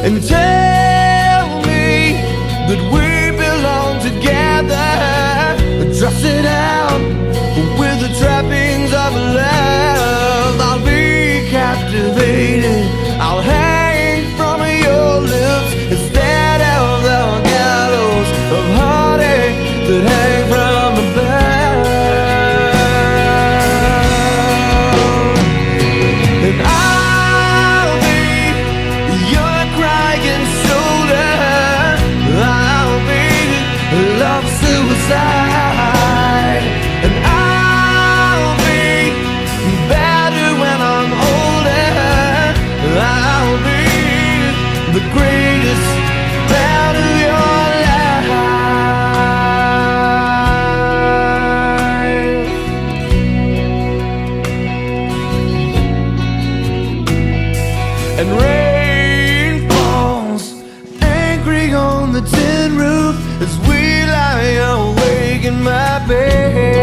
and tell me that we belong together. Dress it out with the trappings of love. I'll be captivated, I'll hang from your lips instead of the gallows of heartache that hang from above. And I'll be your crying shoulder, I'll be love suicide, and I'll be better when I'm older. I'll be the greatest part of your life. And rain falls angry on the tin roof as we lie awake in my bed.